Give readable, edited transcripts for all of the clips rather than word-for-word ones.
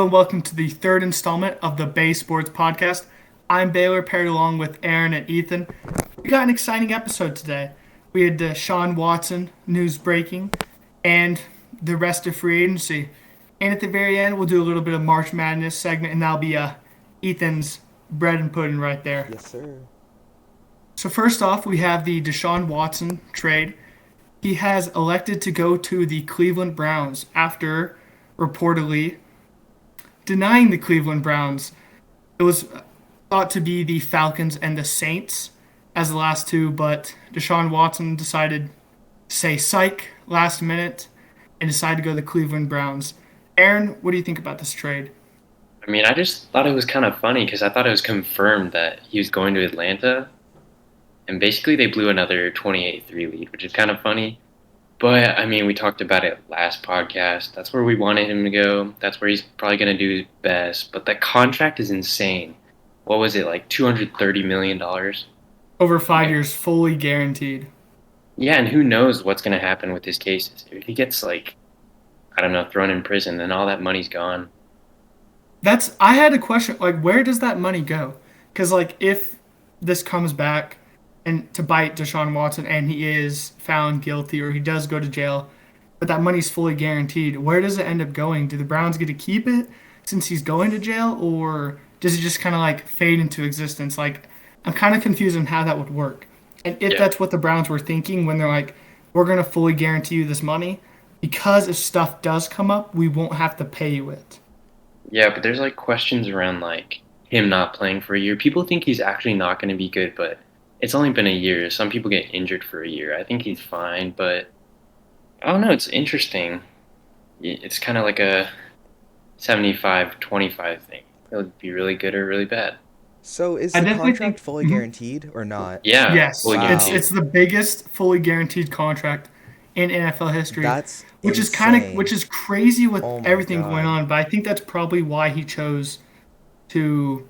and welcome to the third installment of the BAE Sports Podcast. I'm Baylor, paired along with Aaron and Ethan. We got an exciting episode today. We had Deshaun Watson news breaking and the rest of free agency. And at the very end, we'll do a little bit of March Madness segment, and that'll be Ethan's bread and pudding right there. Yes, sir. So first off, we have the Deshaun Watson trade. He has elected to go to the Cleveland Browns after reportedly denying the Cleveland Browns. It was thought to be the Falcons and the Saints as the last two, but Deshaun Watson decided to say psych last minute and decided to go to the Cleveland Browns. Aaron, what do you think about this trade? I just thought it was kind of funny because I thought it was confirmed that he was going to Atlanta. And basically they blew another 28-3 lead, which is kind of funny. But, we talked about it last podcast. That's where we wanted him to go. That's where he's probably going to do his best. But that contract is insane. What was it, like $230 million? Over 5 years, fully guaranteed. Yeah, and who knows what's going to happen with his cases. If he gets, thrown in prison, then all that money's gone. I had a question, where does that money go? Because, if this comes back and to bite Deshaun Watson and he is found guilty or he does go to jail, but that money's fully guaranteed, where does it end up going? Do the Browns get to keep it since he's going to jail, or does it just kind of fade into existence? I'm kind of confused on how that would work. And if that's what the Browns were thinking when they're like, we're going to fully guarantee you this money, because if stuff does come up, we won't have to pay you it. Yeah, but there's questions around him not playing for a year. People think he's actually not going to be good, but it's only been a year. Some people get injured for a year. I think he's fine, but I don't know. It's interesting. It's kind of like a 75-25 thing. It would be really good or really bad. So is the contract fully guaranteed or not? Yeah. Yes. Fully guaranteed. It's the biggest fully guaranteed contract in NFL history. That's which insane. Which is crazy with everything God. going on, but I think that's probably why he chose to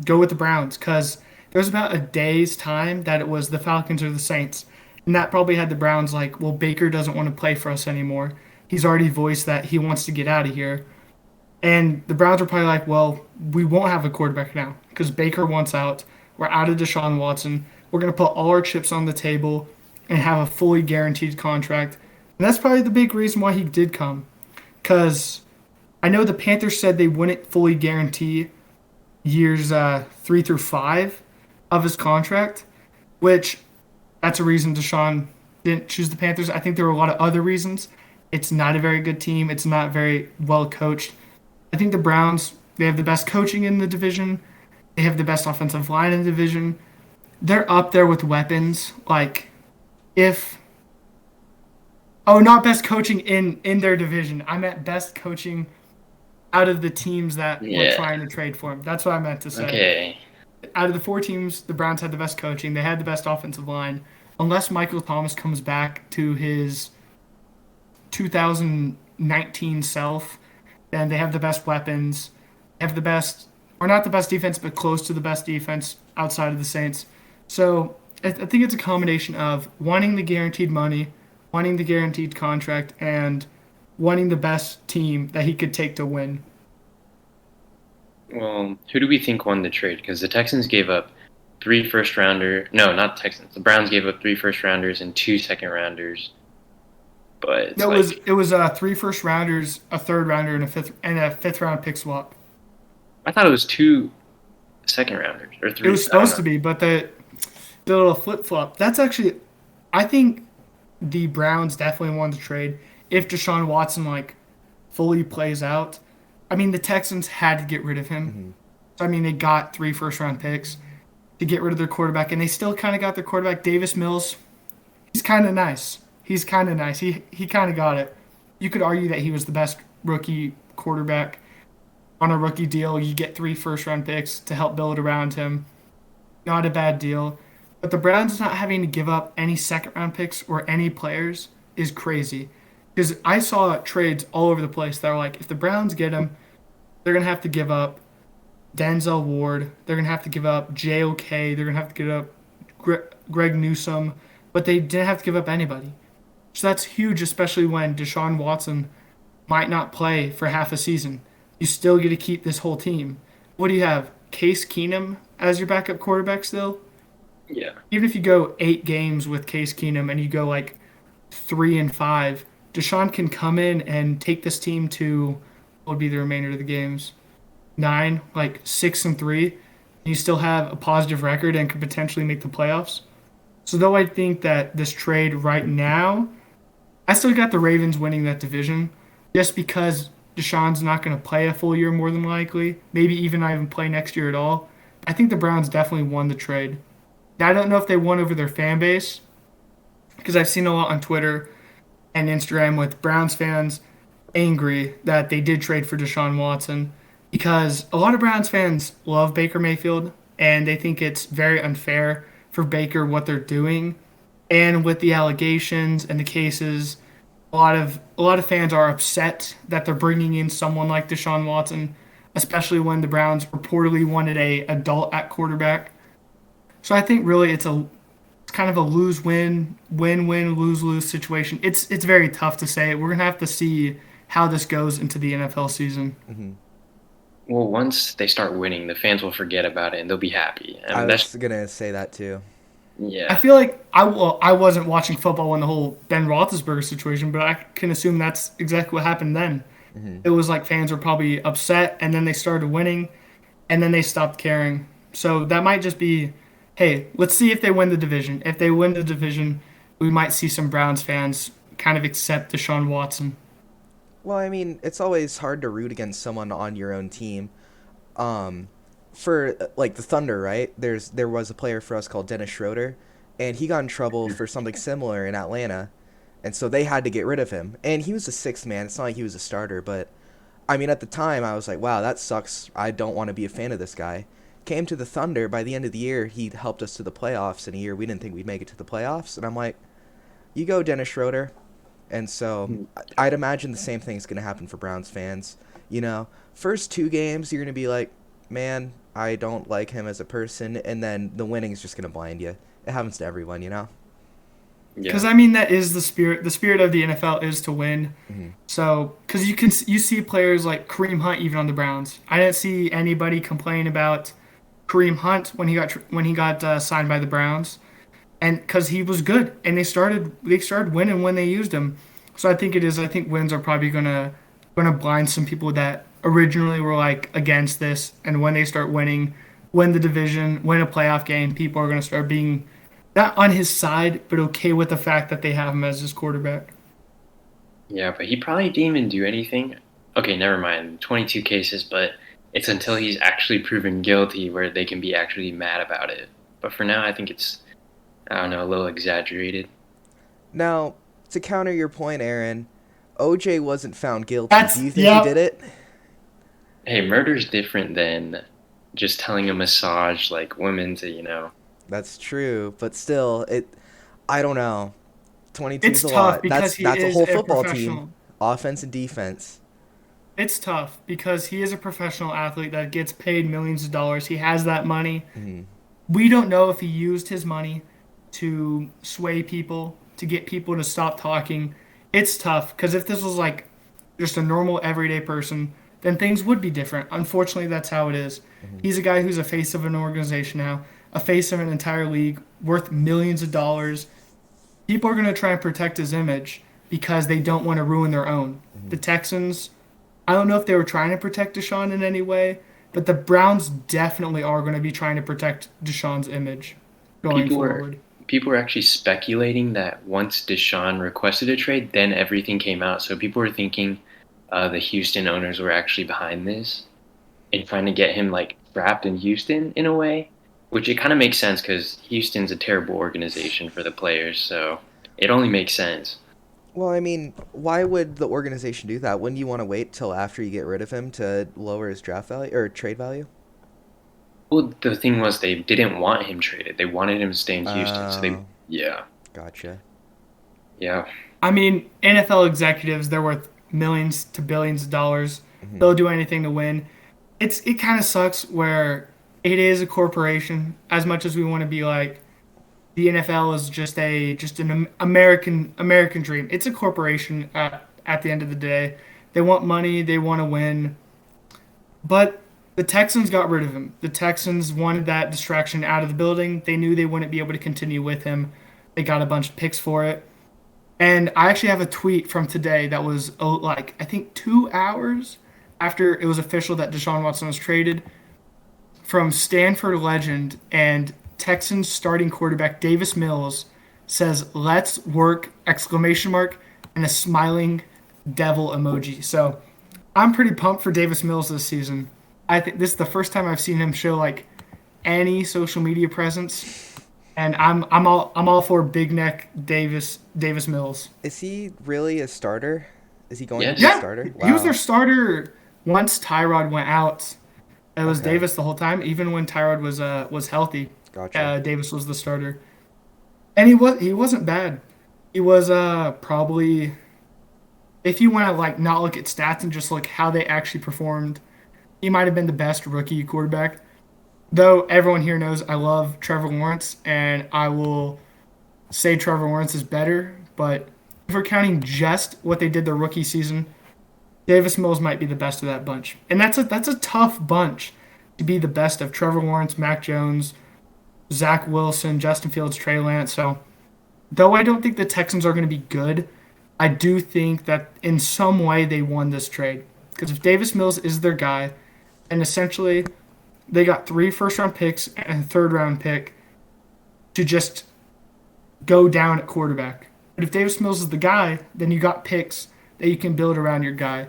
go with the Browns, because there was about a day's time that it was the Falcons or the Saints, and that probably had the Browns well, Baker doesn't want to play for us anymore. He's already voiced that he wants to get out of here. And the Browns were probably well, we won't have a quarterback now because Baker wants out. We're out of Deshaun Watson. We're going to put all our chips on the table and have a fully guaranteed contract. And that's probably the big reason why he did come, because I know the Panthers said they wouldn't fully guarantee years 3 through 5 of his contract, which that's a reason Deshaun didn't choose the Panthers. I think there were a lot of other reasons. It's not a very good team. It's not very well coached. I think the Browns, they have the best coaching in the division. They have the best offensive line in the division. They're up there with weapons. Not best coaching in their division. I meant best coaching out of the teams that were trying to trade for him. That's what I meant to say. Okay. Out of the 4 teams, the Browns had the best coaching. They had the best offensive line. Unless Michael Thomas comes back to his 2019 self, then they have the best weapons. They have the best, or not the best defense, but close to the best defense outside of the Saints. So I think it's a combination of wanting the guaranteed money, wanting the guaranteed contract, and wanting the best team that he could take to win. Well, who do we think won the trade? Because the Texans gave up 3 first-rounders. No, not Texans. The Browns gave up 3 first-rounders and 2 second-rounders. But it was 3 first-rounders, a third-rounder, and a fifth-round pick swap. I thought it was 2 second-rounders or 3. It was supposed to be, but the little flip-flop. That's actually, I think the Browns definitely won the trade if Deshaun Watson fully plays out. The Texans had to get rid of him. Mm-hmm. So they got 3 first-round picks to get rid of their quarterback, and they still kind of got their quarterback. Davis Mills, he's kind of nice. He kind of got it. You could argue that he was the best rookie quarterback on a rookie deal. You get 3 first-round picks to help build around him. Not a bad deal. But the Browns not having to give up any second-round picks or any players is crazy. Because I saw trades all over the place that are if the Browns get him, they're going to have to give up Denzel Ward. They're going to have to give up JOK. They're going to have to give up Greg Newsome. But they didn't have to give up anybody. So that's huge, especially when Deshaun Watson might not play for half a season. you still get to keep this whole team. What do you have? Case Keenum as your backup quarterback still? Yeah. Even if you go 8 games with Case Keenum and you go like 3-5, Deshaun can come in and take this team to what would be the remainder of the games? 9, like 6-3. You still have a positive record and could potentially make the playoffs. So though I think that this trade right now, I still got the Ravens winning that division just because Deshaun's not going to play a full year more than likely. Maybe even not even play next year at all. I think the Browns definitely won the trade. Now, I don't know if they won over their fan base because I've seen a lot on Twitter and Instagram with Browns fans angry that they did trade for Deshaun Watson because a lot of Browns fans love Baker Mayfield and they think it's very unfair for Baker what they're doing. And with the allegations and the cases, a lot of fans are upset that they're bringing in someone like Deshaun Watson, especially when the Browns reportedly wanted a adult at quarterback. So I think really it's kind of a lose-win, win-win, lose-lose situation. It's very tough to say. We're gonna have to see how this goes into the NFL season. Mm-hmm. Well, once they start winning, the fans will forget about it and they'll be happy. I was gonna say that too. Yeah. I feel like I wasn't watching football when the whole Ben Roethlisberger situation, but I can assume that's exactly what happened then. Mm-hmm. It was like fans were probably upset, and then they started winning, and then they stopped caring. So that might just be, hey, let's see if they win the division. If they win the division, we might see some Browns fans kind of accept Deshaun Watson. Well, I mean, it's always hard to root against someone on your own team. For like the Thunder, right? There was a player for us called Dennis Schroeder, and he got in trouble for something similar in Atlanta, and so they had to get rid of him. And he was a sixth man. It's not like he was a starter, but I mean, at the time, I was like, wow, that sucks. I don't want to be a fan of this guy. Came to the Thunder. By the end of the year, he helped us to the playoffs in a year we didn't think we'd make it to the playoffs. And I'm like, you go, Dennis Schroeder. And so I'd imagine the same thing's going to happen for Browns fans. You know, first 2 games, you're going to be like, man, I don't like him as a person. And then the winning's just going to blind you. It happens to everyone, you know? Because I mean that is the spirit. The spirit of the NFL is to win. Mm-hmm. So because you see players like Kareem Hunt even on the Browns. I didn't see anybody complain about Kareem Hunt when he got signed by the Browns, and because he was good and they started winning when they used him. So I think wins are probably gonna blind some people that originally were like against this, and when they start winning, win the division, win a playoff game, people are gonna start being not on his side, but okay with the fact that they have him as his quarterback. Yeah, but he probably didn't even do anything. Okay, never mind. 22 cases, but it's until he's actually proven guilty where they can be actually mad about it. But for now, I think it's, I don't know, a little exaggerated. Now, to counter your point, Aaron, OJ wasn't found guilty. Do you think he did it? Hey, murder's different than just telling a massage like women to, you know. That's true, but still, I don't know. 22 is a tough lot. because That's a whole football professional team, offense and defense. It's tough because he is a professional athlete that gets paid millions of dollars. He has that money. Mm-hmm. We don't know if he used his money to sway people, to get people to stop talking. It's tough because if this was like just a normal everyday person, then things would be different. Unfortunately, that's how it is. Mm-hmm. He's a guy who's a face of an organization now, a face of an entire league, worth millions of dollars. People are going to try and protect his image because they don't want to ruin their own. Mm-hmm. The Texans, I don't know if they were trying to protect Deshaun in any way, but the Browns definitely are going to be trying to protect Deshaun's image going forward. People were actually speculating that once Deshaun requested a trade, then everything came out. So people were thinking the Houston owners were actually behind this and trying to get him like trapped in Houston in a way, which it kind of makes sense because Houston's a terrible organization for the players. So it only makes sense. Well, I mean, why would the organization do that? Wouldn't you want to wait till after you get rid of him to lower his draft value or trade value? Well, the thing was they didn't want him traded. They wanted him to stay in Houston. So yeah. Gotcha. Yeah. I mean, NFL executives, they're worth millions to billions of dollars. Mm-hmm. They'll do anything to win. It kind of sucks where it is a corporation. As much as we want to be like, the NFL is just an American dream. It's a corporation at the end of the day. They want money. They want to win. But the Texans got rid of him. The Texans wanted that distraction out of the building. They knew they wouldn't be able to continue with him. They got a bunch of picks for it. And I actually have a tweet from today that was like, I think 2 hours after it was official that Deshaun Watson was traded, from Stanford legend and Texans starting quarterback Davis Mills says, "Let's work!" exclamation mark and a smiling devil emoji. So I'm pretty pumped for Davis Mills this season. I think this is the first time I've seen him show like any social media presence, and I'm all for Big Neck Davis Mills. Is he really a starter? Is he going Yes. to be a Yeah, starter? he was their starter once Tyrod went out. It was Okay. Davis the whole time, even when Tyrod was healthy. Gotcha. Davis was the starter, and he wasn't bad. He was probably, if you want to like not look at stats and just look how they actually performed, he might have been the best rookie quarterback. Though everyone here knows I love Trevor Lawrence, and I will say Trevor Lawrence is better. But if we're counting just what they did their rookie season, Davis Mills might be the best of that bunch, and that's a tough bunch to be the best of. Trevor Lawrence, Mac Jones, Zach Wilson, Justin Fields, Trey Lance. So, though I don't think the Texans are going to be good, I do think that in some way they won this trade. Because if Davis Mills is their guy, and essentially they got 3 first-round picks and a third-round pick to just go down at quarterback. But if Davis Mills is the guy, then you got picks that you can build around your guy.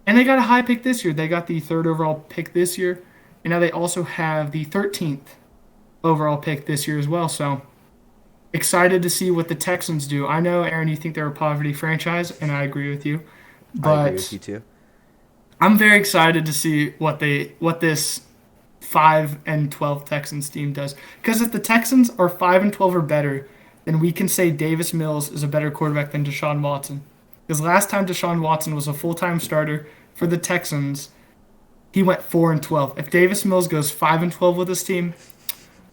And they got a high pick this year. They got the 3rd overall pick this year, and now they also have the 13th overall pick this year as well. So excited to see what the Texans do. I know, Aaron, you think they're a poverty franchise, and I agree with you. But I agree with you too. I'm very excited to see what this 5-12 Texans team does. Because if the Texans are 5-12 or better, then we can say Davis Mills is a better quarterback than Deshaun Watson. Because last time Deshaun Watson was a full-time starter for the Texans, he went 4-12. If Davis Mills goes 5-12 with this team,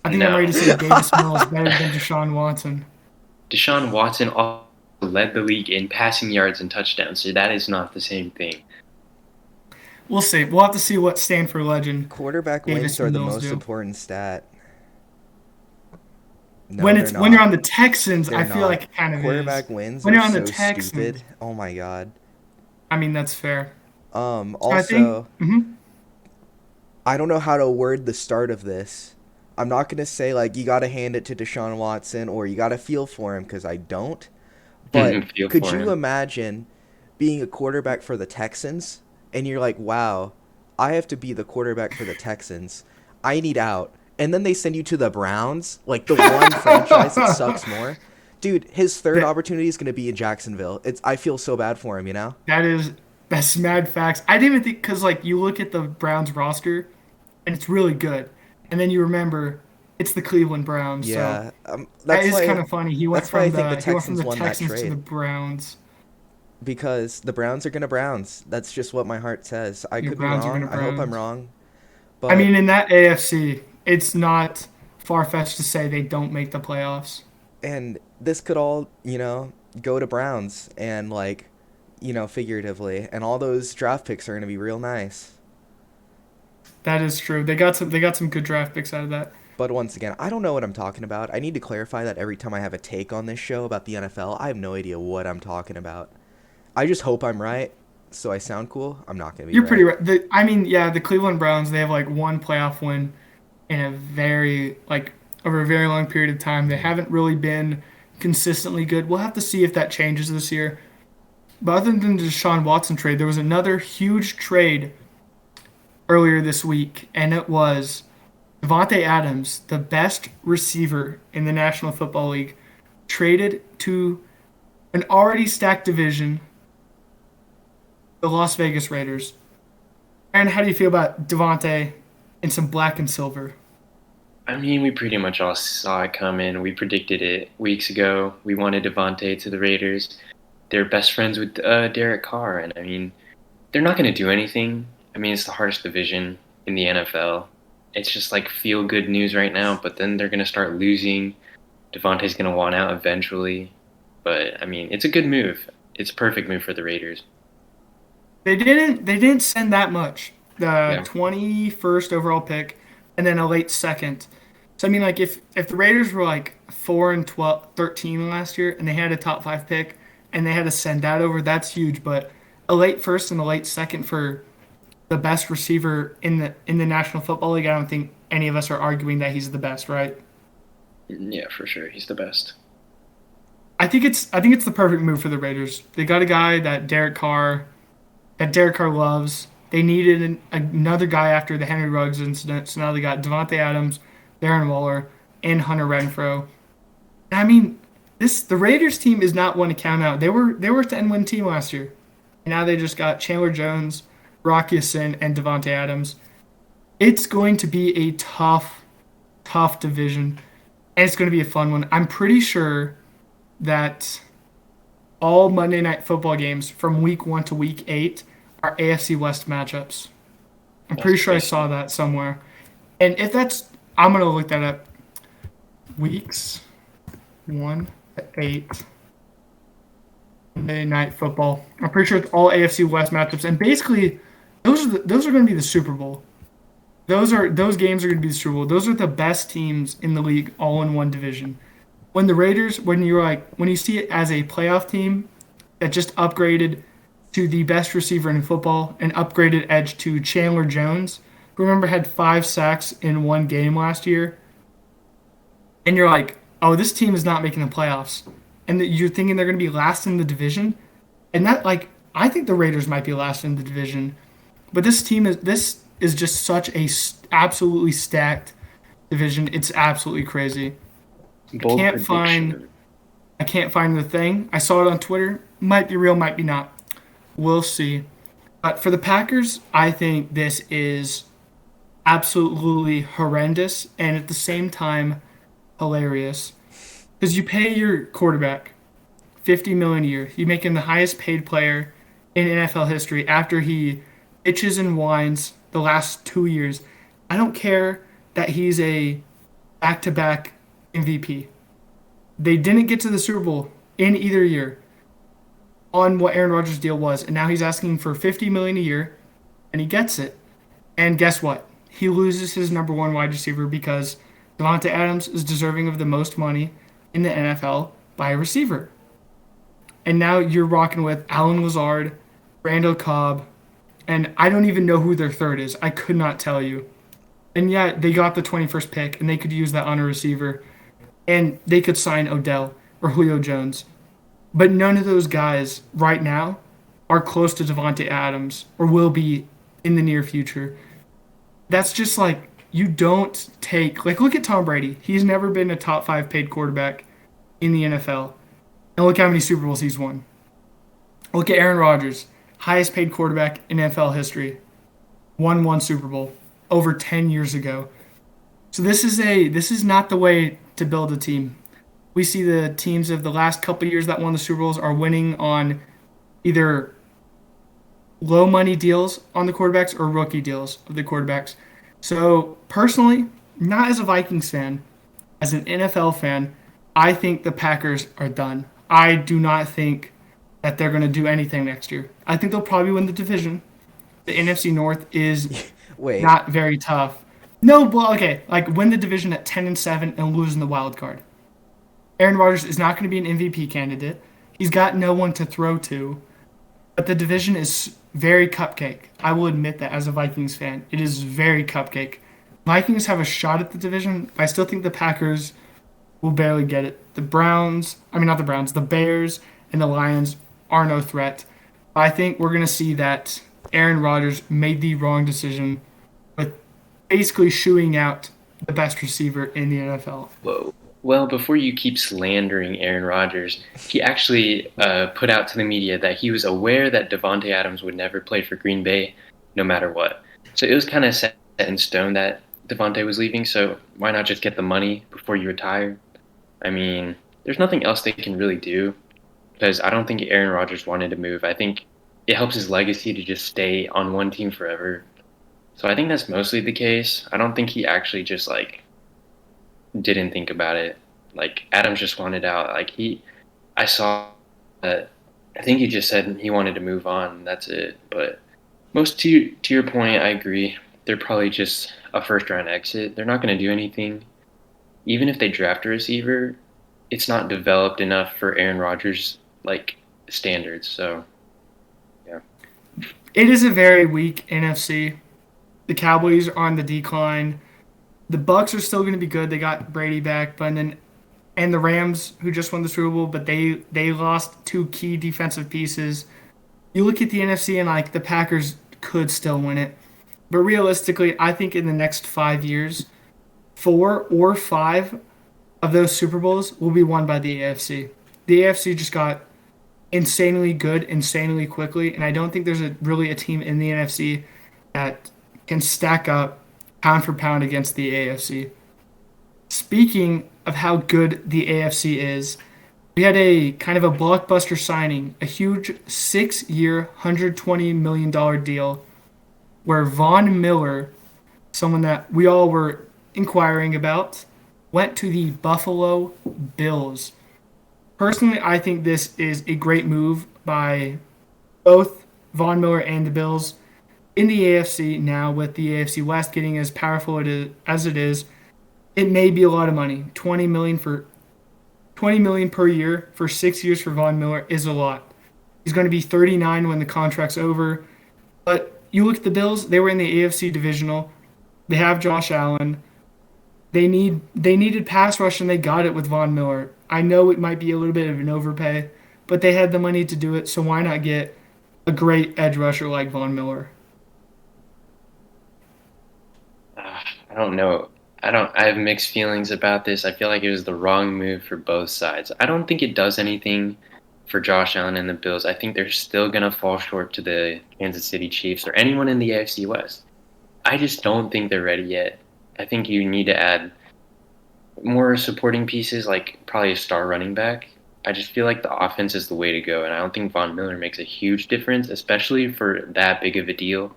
I think I'm No. ready to say Davis Mills is better than Deshaun Watson. Deshaun Watson also led the league in passing yards and touchdowns, so that is not the same thing. We'll see. We'll have to see what Stanford legend. Quarterback Davis wins are the Mills most do. important stat. No, when they're you're not. on the Texans, They're I feel not. like it kind of Quarterback is. wins When are you're on the so Texans, stupid. Oh my god. I mean that's fair. I Also, think. I don't know how to word the start of this. I'm not gonna say like you gotta hand it to Deshaun Watson or you gotta feel for him because I don't. But Feel could for you him. imagine being a quarterback for the Texans and you're like, wow, I have to be the quarterback for the Texans. I need out. And then they send you to the Browns, like the one franchise that sucks more. Dude, his third That- opportunity is gonna be in Jacksonville. I feel so bad for him, you know? That's mad facts. I didn't even think because like you look at the Browns roster, and it's really good, and then you remember it's the Cleveland Browns. Yeah, So that that's is why. kind of funny. He went That's why I from think the he went from Texans the won that Texans to trade. the Browns. Because the Browns are gonna Browns. That's just what my heart says. I The could be Browns are wrong. gonna I hope I'm Browns. wrong. But I mean, in that AFC, it's not far-fetched to say they don't make the playoffs. and this could all, go to Browns and like, figuratively, and all those draft picks are gonna be real nice. That is true. They got some good draft picks out of that. But once again, I don't know what I'm talking about. I need to clarify that every time I have a take on this show about the NFL, I have no idea what I'm talking about. I just hope I'm right, so I sound cool. I'm not gonna be You're right. pretty right. I mean, yeah, the Cleveland Browns, they have like one playoff win in a very like over a very long period of time. They haven't really been consistently good. We'll have to see if that changes this year. But other than the Deshaun Watson trade, there was another huge trade earlier this week, and it was Devonte Adams, the best receiver in the National Football League, traded to an already stacked division, the Las Vegas Raiders. And how do you feel about Devonte in some black and silver? I mean, we pretty much all saw it coming. We predicted it weeks ago. We wanted Devontae to the Raiders. They're best friends with Derek Carr, and I mean, they're not going to do anything. I mean, it's the hardest division in the NFL. It's just like feel-good news right now, but then they're going to start losing. Devontae's going to want out eventually. But, I mean, it's a good move. It's a perfect move for the Raiders. They didn't send that much. the Yeah. 21st overall pick, and then a late second. So I mean, like if the Raiders were like 4-12, 13 last year, and they had a top 5 pick, and they had to send that over, that's huge. But a late first and a late second for the best receiver in the National Football League, I don't think any of us are arguing that he's the best, right? Yeah, for sure. He's the best. I think it's the perfect move for the Raiders. They got a guy that Derek Carr loves. They needed another guy after the Henry Ruggs incident, so now they got Devonte Adams, Darren Waller, and Hunter Renfrow. And I mean, the Raiders team is not one to count out. They were a 10-win team last year, and now they just got Chandler Jones, Rock Ya-Sin, and Devonte Adams. It's going to be a tough division, and it's going to be a fun one. I'm pretty sure that all Monday Night Football games from week 1 to week 8 are AFC West matchups. I'm pretty sure I saw that somewhere. And if that's, I'm going to look that up. Weeks 1 to 8 Monday Night Football. I'm pretty sure it's all AFC West matchups. And basically, those are going to be the Super Bowl. Those games are going to be the Super Bowl. Those are the best teams in the league all in one division. When the Raiders, when you see it as a playoff team that just upgraded to the best receiver in football and upgraded edge to Chandler Jones, who remember had 5 sacks in one game last year, and you're like, oh, this team is not making the playoffs, and you're thinking they're going to be last in the division, and that I think the Raiders might be last in the division, but this is just such a absolutely stacked division. It's absolutely crazy. Bold I can't find the thing. I saw it on Twitter. Might be real, might be not. We'll see. But for the Packers, I think this is absolutely horrendous and at the same time hilarious. Because you pay your quarterback $50 million a year. You make him the highest paid player in NFL history after he itches and whines the last 2 years. I don't care that he's a back-to-back MVP. They didn't get to the Super Bowl in either year on what Aaron Rodgers' deal was, and now he's asking for $50 million a year, and he gets it. And guess what? He loses his number 1 wide receiver because Devonte Adams is deserving of the most money in the NFL by a receiver. And now you're rocking with Allen Lazard, Randall Cobb, and I don't even know who their third is. I could not tell you. And yet they got the 21st pick, and they could use that on a receiver. And they could sign Odell or Julio Jones. But none of those guys right now are close to Devonte Adams or will be in the near future. That's just you don't take... look at Tom Brady. He's never been a top 5 paid quarterback in the NFL. And look how many Super Bowls he's won. Look at Aaron Rodgers, highest paid quarterback in NFL history. Won 1 Super Bowl over 10 years ago. So this is not the way to build a team. We see the teams of the last couple of years that won the Super Bowls are winning on either low money deals on the quarterbacks or rookie deals of the quarterbacks. So personally, not as a Vikings fan, as an NFL fan, I think the Packers are done. I do not think that they're going to do anything next year. I think they'll probably win the division. The NFC North is not very tough. No, well, okay, win the division at 10-7 and lose in the wild card. Aaron Rodgers is not going to be an MVP candidate. He's got no one to throw to. But the division is very cupcake. I will admit that as a Vikings fan. It is very cupcake. Vikings have a shot at the division. I still think the Packers will barely get it. The Bears and the Lions are no threat. I think we're going to see that Aaron Rodgers made the wrong decision with basically shooing out the best receiver in the NFL. Whoa. Well, before you keep slandering Aaron Rodgers, he actually put out to the media that he was aware that Devonte Adams would never play for Green Bay no matter what. So it was kind of set in stone that Devonte was leaving, so why not just get the money before you retire? I mean, there's nothing else they can really do because I don't think Aaron Rodgers wanted to move. I think it helps his legacy to just stay on one team forever. So I think that's mostly the case. I don't think he actually just didn't think about it. Adams just wanted out. I saw that. I think he just said he wanted to move on. That's it. But Most to your point, I agree. They're probably just a first round exit. They're not going to do anything. Even if they draft a receiver, it's not developed enough for Aaron Rodgers like standards. So, yeah. It is a very weak NFC. The Cowboys are on the decline. The Bucks are still going to be good. They got Brady back, but then and the Rams who just won the Super Bowl, but they lost two key defensive pieces. You look at the NFC and like the Packers could still win it. But realistically, I think in the next 5 years, 4 or 5 of those Super Bowls will be won by the AFC. The AFC just got insanely good, insanely quickly, and I don't think there's really a team in the NFC that can stack up pound for pound against the AFC. Speaking of how good the AFC is, we had a kind of a blockbuster signing, a huge 6-year, $120 million deal where Von Miller, someone that we all were inquiring about, went to the Buffalo Bills. Personally, I think this is a great move by both Von Miller and the Bills. In the AFC now, with the AFC West getting as powerful as it is, it may be a lot of money. $20 million per year for 6 years for Von Miller is a lot. He's going to be 39 when the contract's over. But you look at the Bills; they were in the AFC divisional. They have Josh Allen. They needed pass rush, and they got it with Von Miller. I know it might be a little bit of an overpay, but they had the money to do it, so why not get a great edge rusher like Von Miller? I don't know. I have mixed feelings about this. I feel like it was the wrong move for both sides. I don't think it does anything for Josh Allen and the Bills. I think they're still going to fall short to the Kansas City Chiefs or anyone in the AFC West. I just don't think they're ready yet. I think you need to add more supporting pieces, like probably a star running back. I just feel like the offense is the way to go, and I don't think Von Miller makes a huge difference, especially for that big of a deal.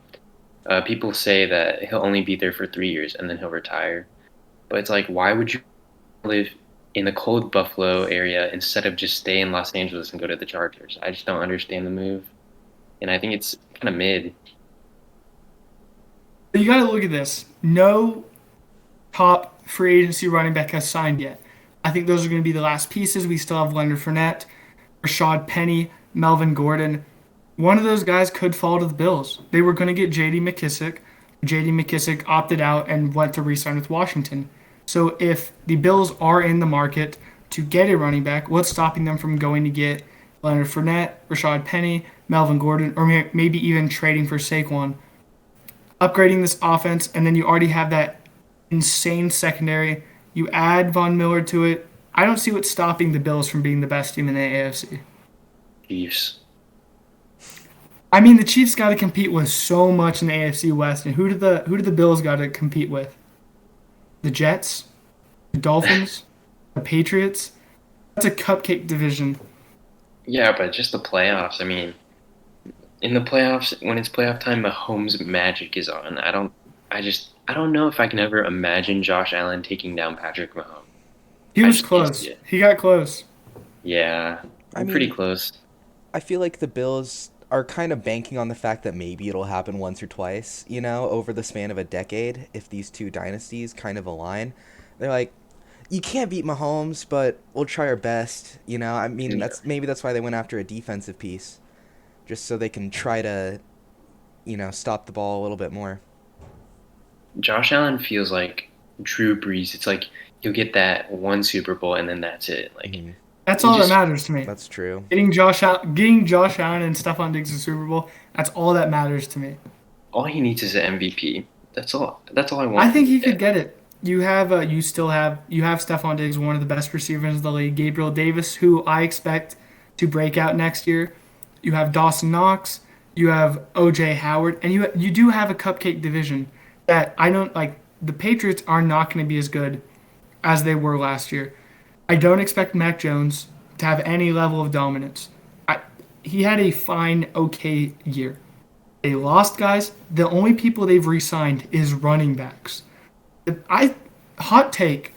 People say that he'll only be there for 3 years and then he'll retire. But it's like, why would you live in the cold Buffalo area instead of just stay in Los Angeles and go to the Chargers? I just don't understand the move. And I think it's kind of mid. You got to look at this. No top free agency running back has signed yet. I think those are going to be the last pieces. We still have Leonard Fournette, Rashad Penny, Melvin Gordon. One of those guys could fall to the Bills. They were going to get J.D. McKissick. J.D. McKissick opted out and went to re-sign with Washington. So if the Bills are in the market to get a running back, what's stopping them from going to get Leonard Fournette, Rashad Penny, Melvin Gordon, or maybe even trading for Saquon? Upgrading this offense, and then you already have that insane secondary. You add Von Miller to it. I don't see what's stopping the Bills from being the best team in the AFC. Chiefs. I mean, the Chiefs got to compete with so much in the AFC West, and who do the Bills got to compete with? The Jets, the Dolphins, the Patriots. That's a cupcake division. Yeah, but just the playoffs. I mean, in the playoffs, when it's playoff time, Mahomes' magic is on. I don't know if I can ever imagine Josh Allen taking down Patrick Mahomes. He was close. He got close. Yeah, I'm pretty close. I feel like the Bills are kind of banking on the fact that maybe it'll happen once or twice, over the span of a decade if these two dynasties kind of align. They're like, you can't beat Mahomes, but we'll try our best, I mean, that's why they went after a defensive piece, just so they can try to, stop the ball a little bit more. Josh Allen feels like Drew Brees. It's like you'll get that one Super Bowl and then that's it. Like that's all that matters to me. That's true. Getting Josh Allen and Stephon Diggs to the Super Bowl. That's all that matters to me. All he needs is an MVP. That's all I want. I think he could get it. You have Stephon Diggs, one of the best receivers in the league. Gabriel Davis, who I expect to break out next year. You have Dawson Knox. You have O.J. Howard, and you do have a cupcake division that I don't like. The Patriots are not going to be as good as they were last year. I don't expect Mac Jones to have any level of dominance. He had a fine, okay year. They lost guys. The only people they've re-signed is running backs. Hot take,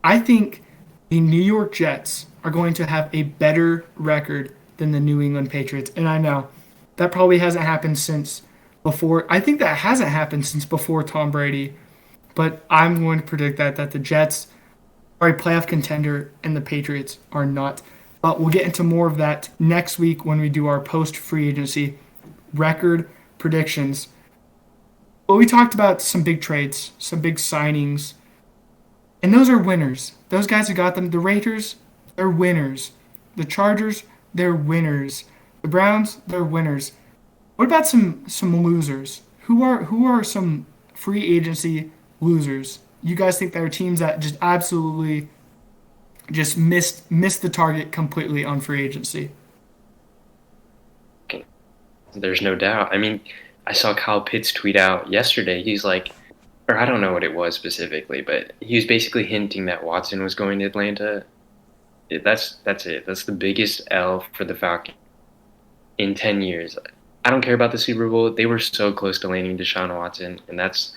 I think the New York Jets are going to have a better record than the New England Patriots. And I know that probably hasn't happened since before. I think that hasn't happened since before Tom Brady, but I'm going to predict that the Jets are a playoff contender and the Patriots are not. But we'll get into more of that next week when we do our post-free agency record predictions. But we talked about some big trades, some big signings, and those are winners. Those guys who got them, the Raiders, they're winners. The Chargers, they're winners. The Browns, they're winners. What about some losers? Who are some free agency losers? You guys think there are teams that just absolutely just missed the target completely on free agency? There's no doubt. I mean, I saw Kyle Pitts tweet out yesterday. He's like, or I don't know what it was specifically, but he was basically hinting that Watson was going to Atlanta. That's it. That's the biggest L for the Falcons in 10 years. I don't care about the Super Bowl. They were so close to landing Deshaun Watson, and that's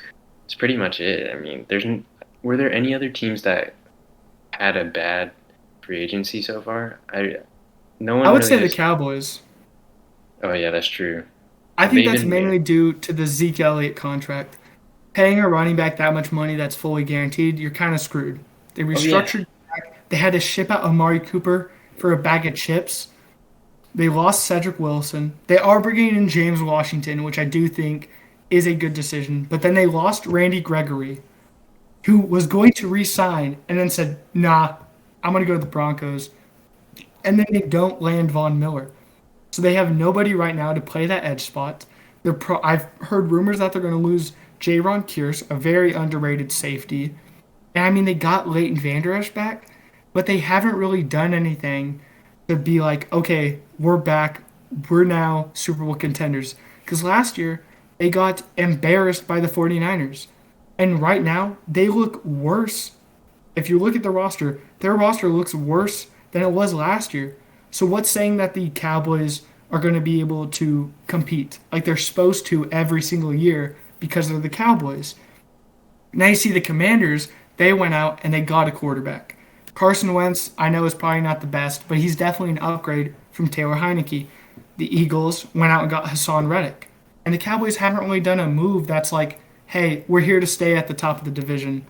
pretty much it. I mean, were there any other teams that had a bad free agency so far? No one. I would really say has, the Cowboys. Oh yeah, that's true. I think They've that's been mainly due to the Zeke Elliott contract. Paying a running back that much money that's fully guaranteed, you're kind of screwed. They restructured. They had to ship out Amari Cooper for a bag of chips. They lost Cedric Wilson. They are bringing in James Washington, which I do think is a good decision. But then they lost Randy Gregory, who was going to re-sign and then said, nah, I'm going to go to the Broncos. And then they don't land Von Miller. So they have nobody right now to play that edge spot. I've heard rumors that they're going to lose Jaron Kearse, a very underrated safety. And I mean, they got Leighton Vander Esch back, but they haven't really done anything to be like, okay, we're back. We're now Super Bowl contenders. Because last year, they got embarrassed by the 49ers. And right now, they look worse. If you look at the roster, their roster looks worse than it was last year. So what's saying that the Cowboys are going to be able to compete like they're supposed to every single year because they're the Cowboys? Now you see the Commanders, they went out and they got a quarterback. Carson Wentz, I know, is probably not the best, but he's definitely an upgrade from Taylor Heineke. The Eagles went out and got Hassan Reddick. And the Cowboys haven't really done a move that's like, hey, we're here to stay at the top of the division.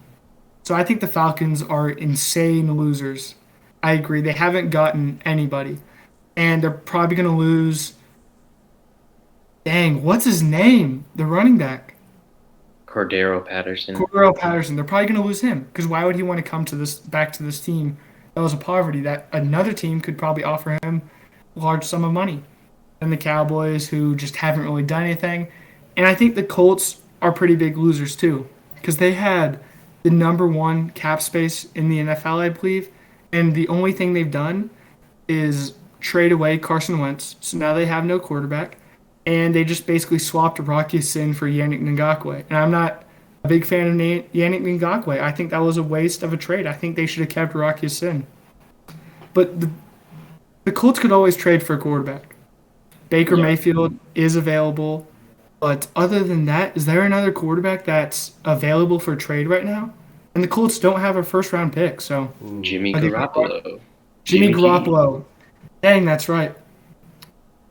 So I think the Falcons are insane losers. I agree. They haven't gotten anybody. And they're probably going to lose. Dang, what's his name? The running back. Cordero Patterson. They're probably going to lose him because why would he want to come back to this team that was a poverty that another team could probably offer him a large sum of money? And the Cowboys, who just haven't really done anything. And I think the Colts are pretty big losers too because they had the number one cap space in the NFL, I believe. And the only thing they've done is trade away Carson Wentz. So now they have no quarterback. And they just basically swapped Rocky Sin for Yannick Ngakoue. And I'm not a big fan of Yannick Ngakoue. I think that was a waste of a trade. I think they should have kept Rocky Sin. But the Colts could always trade for a quarterback. Baker Mayfield is available. But other than that, is there another quarterback that's available for trade right now? And the Colts don't have a first-round pick, so... Jimmy Garoppolo. Jimmy Garoppolo. Dang, that's right.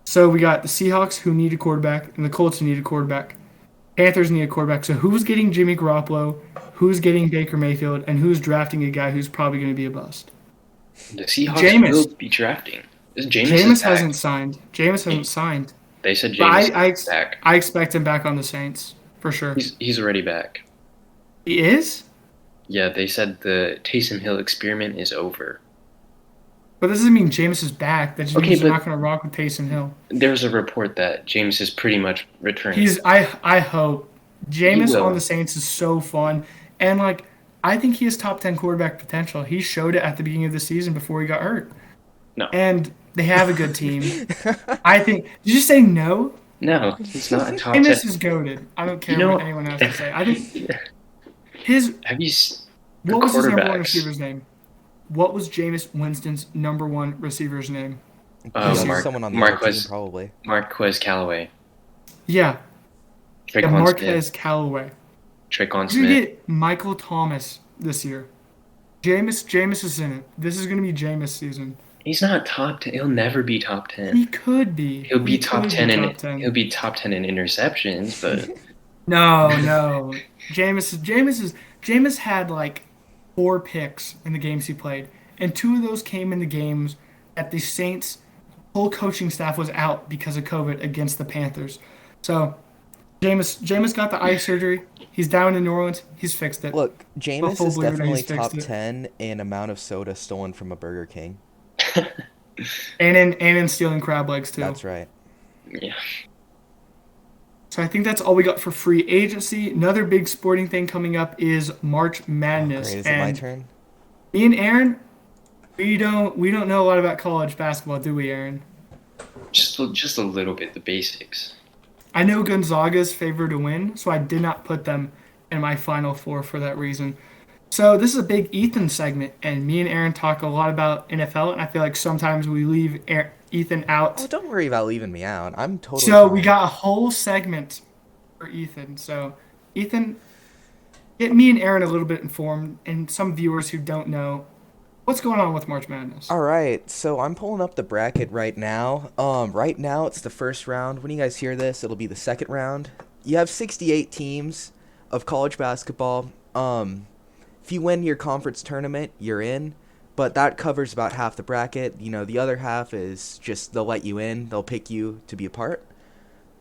So we got the Seahawks, who need a quarterback, and the Colts, who need a quarterback. Panthers need a quarterback. So who's getting Jimmy Garoppolo, who's getting Baker Mayfield, and who's drafting a guy who's probably going to be a bust? The Seahawks will be drafting. Jameis hasn't signed. Jameis hasn't signed. They said Jameis is back. I expect him back on the Saints, for sure. He's already back. He is? Yeah, they said the Taysom Hill experiment is over. But this doesn't mean Jameis is back. That just means they're not going to rock with Taysom Hill. There's a report that Jameis is pretty much returned. I hope. Jameis on the Saints is so fun. And, I think he has top 10 quarterback potential. He showed it at the beginning of the season before he got hurt. No. And they have a good team. I think. Did you say no? No, he's not a top 10. Jameis is goated. I don't care what anyone has to say. I think what was his number one receiver's name? What was Jameis Winston's number one receiver's name? Someone on the other team, probably. Marquez Callaway. Yeah. Marquez Callaway. Tre'Quan Smith. You're going to get Michael Thomas this year. Jameis is in it. This is going to be Jameis season. He's not top 10. He'll never be top 10. He could be. He'll be He top could 10 be in top 10. he'll be top 10 in interceptions, but No. Jameis had like 4 picks in the games he played, and 2 of those came in the games that the Saints' whole coaching staff was out because of COVID against the Panthers. So Jameis got the eye surgery. He's down in New Orleans. He's fixed it. Look, I'm a Jameis full is believer that definitely he's fixed top it. 10 in amount of soda stolen from a Burger King. And in stealing crab legs too. That's right. yeah. So I think that's all we got for free agency. Another big sporting thing coming up is March Madness. Great, is it my turn? Me and Aaron, we don't know a lot about college basketball, do we, Aaron? Just a little bit, the basics. I know Gonzaga's favored to win, so I did not put them in my Final Four for that reason. So this is a big Ethan segment, and me and Aaron talk a lot about NFL, and I feel like sometimes we leave Ethan Oh, out. don't worry about leaving me out. I'm totally So fine. we got a whole segment for Ethan. So Ethan, get me and Aaron a little bit informed, and some viewers who don't know what's going on with March Madness. All right, so I'm pulling up the bracket right now. Right now it's the first round. When you guys hear this, it'll be the second round. You have 68 teams of college basketball. If you win your conference tournament, you're in, but that covers about half the bracket. You know, the other half is just they'll let you in. They'll pick you to be a part.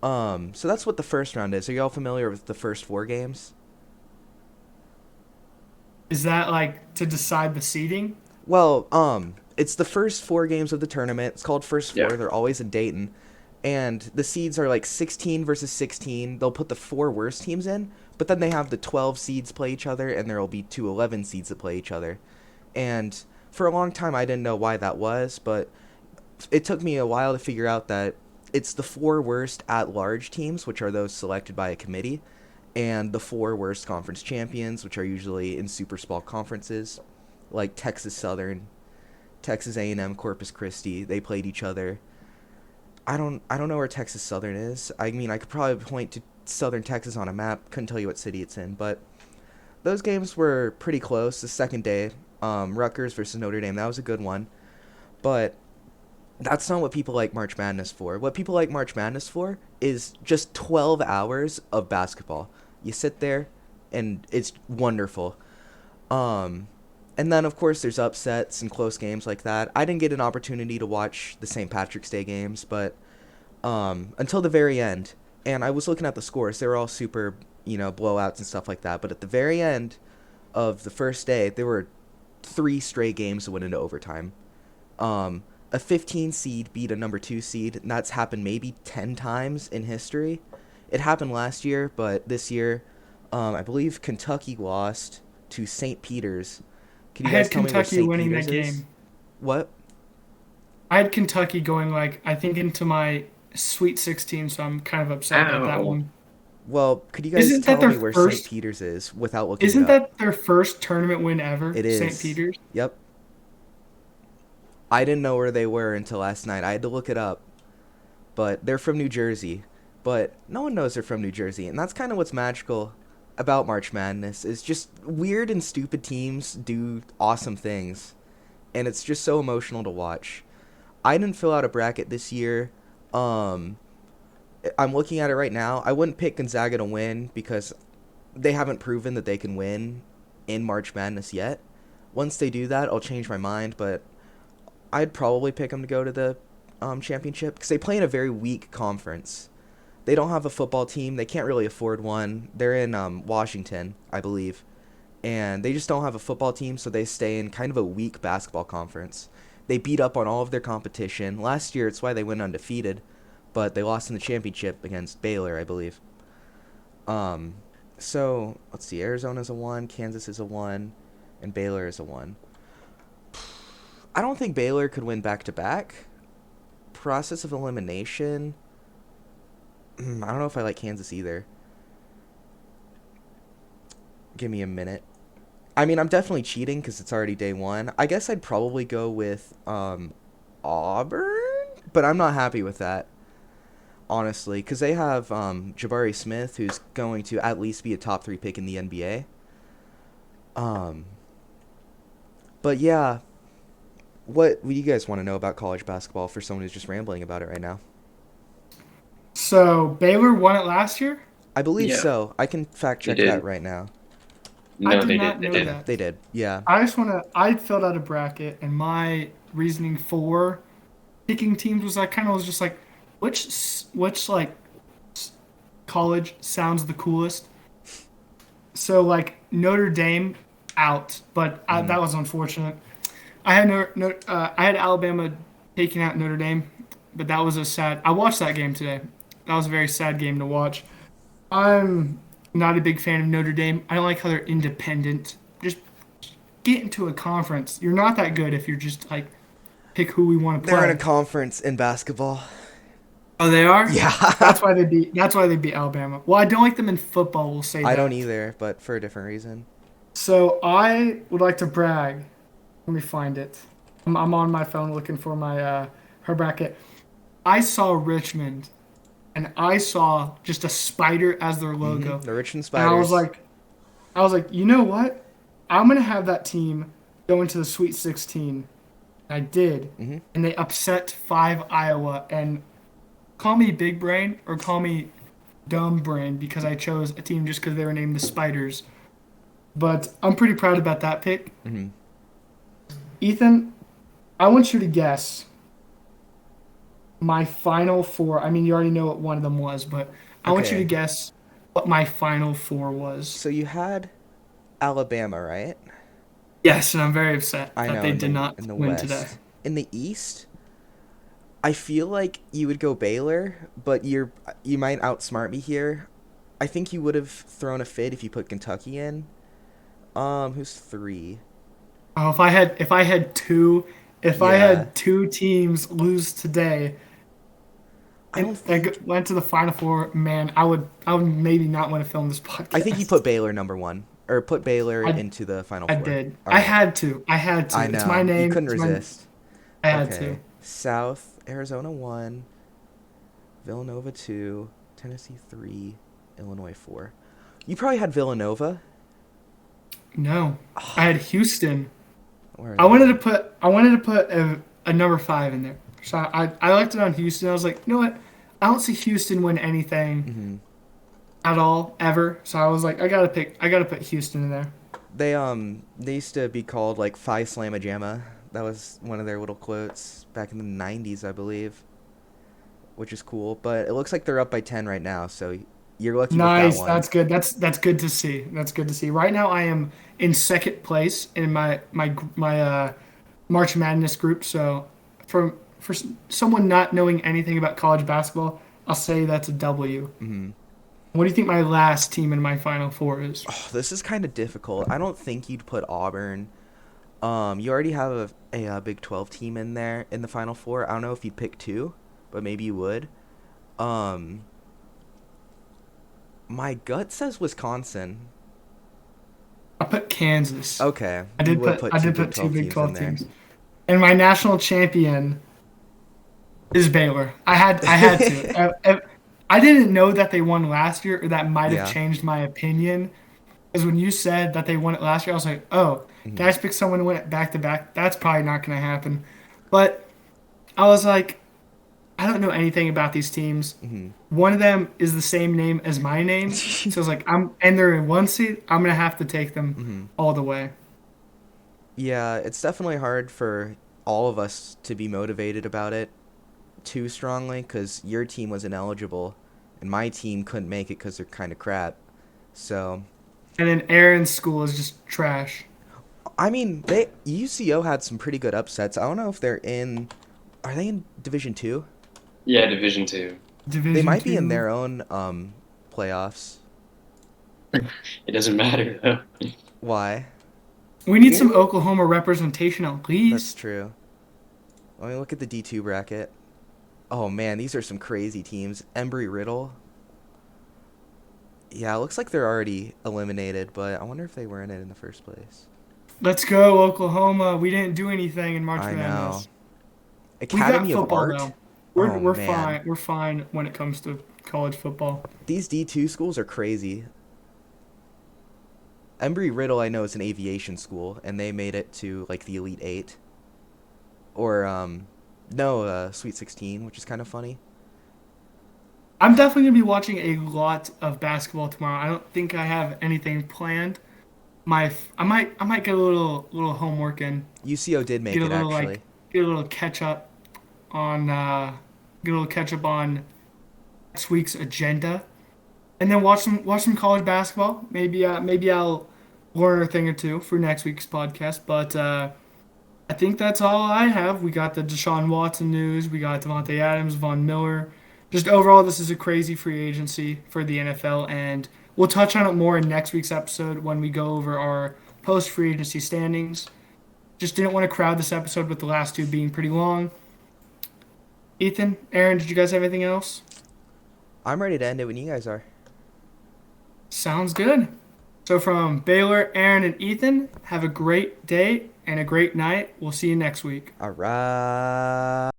So that's what the first round is. Are y'all familiar with the first 4 games? Is that like to decide the seeding? Well, it's the first 4 games of the tournament. It's called First Four. Yeah. They're always in Dayton. And the seeds are like 16 versus 16. They'll put the 4 worst teams in, but then they have the 12 seeds play each other, and there will be 2 11 seeds that play each other. And for a long time, I didn't know why that was, but it took me a while to figure out that it's the 4 worst at-large teams, which are those selected by a committee, and the 4 worst conference champions, which are usually in super small conferences, like Texas Southern, Texas A&M, Corpus Christi. They played each other. I don't know where Texas Southern is. I mean, I could probably point to Southern Texas on a map. Couldn't tell you what city it's in, but those games were pretty close. The second day, Rutgers versus Notre Dame, that was a good one. But that's not what people like March Madness for. What people like March Madness for is just 12 hours of basketball. You sit there, and it's wonderful. And then, of course, there's upsets and close games like that. I didn't get an opportunity to watch the St. Patrick's Day games, but until the very end. And I was looking at the scores. They were all super, blowouts and stuff like that. But at the very end of the first day, there were 3 straight games that went into overtime. A 15 seed beat a number 2 seed, and that's happened maybe 10 times in history. It happened last year, but this year, I believe Kentucky lost to St. Peter's. Can you I guys had tell me where Kentucky St. winning Peter's that is? game. What? I had Kentucky going I think into my Sweet 16, so I'm kind of upset about that Ow. one. Well, could you guys Isn't that tell me their where first- St. Peter's is without looking it Isn't up? that their first tournament win ever? It is. St. Peter's? Yep. I didn't know where they were until last night. I had to look it up. But they're from New Jersey. But no one knows they're from New Jersey, and that's kind of what's magical about March Madness is just weird and stupid teams do awesome things, and it's just so emotional to watch. I didn't fill out a bracket this year. I'm looking at it right now. I wouldn't pick Gonzaga to win because they haven't proven that they can win in March Madness yet. Once they do that, I'll change my mind, but I'd probably pick them to go to the championship because they play in a very weak conference. They don't have a football team. They can't really afford one. They're in Washington, I believe. And they just don't have a football team, so they stay in kind of a weak basketball conference. They beat up on all of their competition. Last year, it's why they went undefeated, but they lost in the championship against Baylor, I believe. So, let's see. Arizona's a 1, Kansas is a 1, and Baylor is a 1. I don't think Baylor could win back-to-back. Process of elimination... I don't know if I like Kansas either. Give me a minute. I mean, I'm definitely cheating because it's already day 1. I guess I'd probably go with Auburn, but I'm not happy with that, honestly, because they have Jabari Smith, who's going to at least be a top 3 pick in the NBA. But yeah, what do you guys want to know about college basketball for someone who's just rambling about it right now? So Baylor won it last year? I believe Yeah, so. I can fact they check that did. right now. I No, did they not did. They know did. Yeah, that. they did. Yeah. I filled out a bracket, and my reasoning for picking teams was I kind of was just like, which like college sounds the coolest? So like Notre Dame out, but Mhm. that was unfortunate. I had I had Alabama taking out Notre Dame, but that was a sad. I watched that game today. That was a very sad game to watch. I'm not a big fan of Notre Dame. I don't like how they're independent. Just get into a conference. You're not that good if you're just like pick who we want to They're in a play. conference in basketball. Oh, they are. Yeah. That's why they beat Alabama. Well, I don't like them in football. We'll say I don't that. either, but for a different reason. So I would like to brag. Let me find it. I'm on my phone looking for my her bracket. I saw Richmond, and I saw just a spider as their logo, The Richmond and Spiders. I was like, you know what? I'm gonna have that team go into the Sweet 16. I did, hmm and they upset Iowa. And call me big brain or call me dumb brain because I chose a team just because they were named the Spiders. But I'm pretty proud about that pick. hmm Ethan, I want you to guess my final four. I mean, you already know what one of them was, but I want you to Okay. guess what my final four was. So you had Alabama, right? Yes, and I'm very upset I that know they in did not the win today. West. In the East, I feel like you would go Baylor, but you might outsmart me here. I think you would have thrown a fit if you put Kentucky in. Who's three? Oh, if I Yeah. had two teams lose today I and don't think went to the final four, man, I would maybe not want to film this I think you podcast. put Baylor number one. Or put Baylor I into the final I four. did. Alright. I had I to. It's my know. You name. couldn't resist. I had to. Okay. South, Arizona 1, Villanova 2, Tennessee 3, Illinois 4. You probably had Villanova. No, I had Houston. Where are they? I wanted to put a number five in there. So I liked it on Houston. I was like, you know what? I don't see Houston win anything hmm at all ever. So I was like, I gotta put Houston in there. They used to be called like Phi Slamma Jamma. That was one of their little quotes back in the 90s, I believe, which is cool. But it looks like they're up by 10 right now, so you're lucky with that Nice. one. That's good. That's good to see. That's good to see. Right now, I am in second place in my March Madness group. So for someone not knowing anything about college basketball, I'll say that's a W. hmm What do you think my last team in my Final Four is? Oh, this is kind of difficult. I don't think you'd put Auburn. You already have a Big 12 team in there in the Final Four. I don't know if you'd pick two, but maybe you would. Um, my gut says Wisconsin. I put Kansas. Okay, you would put I two did Big put two 12 Big teams in 12 there. teams. And my national champion is Baylor. I had to. I didn't know that they won last year, or that might have Yeah. changed my opinion. Because when you said that they won it last year, I was like, oh, hmm guys pick someone to win it back to back. That's probably not going to happen. But I was like, I don't know anything about these teams. hmm One of them is the same name as my name. So I was like, and they're in one seed. I'm going to have to take them hmm all the way. Yeah, it's definitely hard for all of us to be motivated about it too strongly because your team was ineligible and my team couldn't make it because they're kind of crap. So, And then Aaron's school is just trash. I mean, they UCO had some pretty good upsets. I don't know if they're in. Are they in Division Two? Yeah, Division Two. They Division might be in two. their own playoffs. It doesn't matter though. Why? We need some Oklahoma representation at That's least. true. Let me look at the D2 bracket. Oh man, these are some crazy teams. Embry-Riddle. Yeah, it looks like they're already eliminated, but I wonder if they were in it in the first place. Let's go, Oklahoma. We didn't do anything in March I know. Madness. We got Academy of football Art? though. Oh We're man. fine. We're fine when it comes to college football. These D2 schools are crazy. Embry-Riddle I know is an aviation school, and they made it to like the Elite Eight. or no, Sweet 16, which is kind of funny. I'm definitely gonna be watching a lot of basketball tomorrow. I don't think I have anything planned. I might get a little homework in, UCO did get make a it little actually. get a little catch up on get a little catch up on next week's agenda, and then watch some college basketball. Maybe I'll learn a thing or two for next week's podcast. But I think that's all I have. We got the Deshaun Watson news. We got Devonte Adams, Von Miller. Just overall, this is a crazy free agency for the NFL, and we'll touch on it more in next week's episode when we go over our post free agency standings. Just didn't want to crowd this episode with the last two being pretty long. Ethan, Aaron, did you guys have anything else? I'm ready to end it when you guys are. Sounds good. So from Baylor, Aaron, and Ethan, have a great day and a great night. We'll see you next week. All right.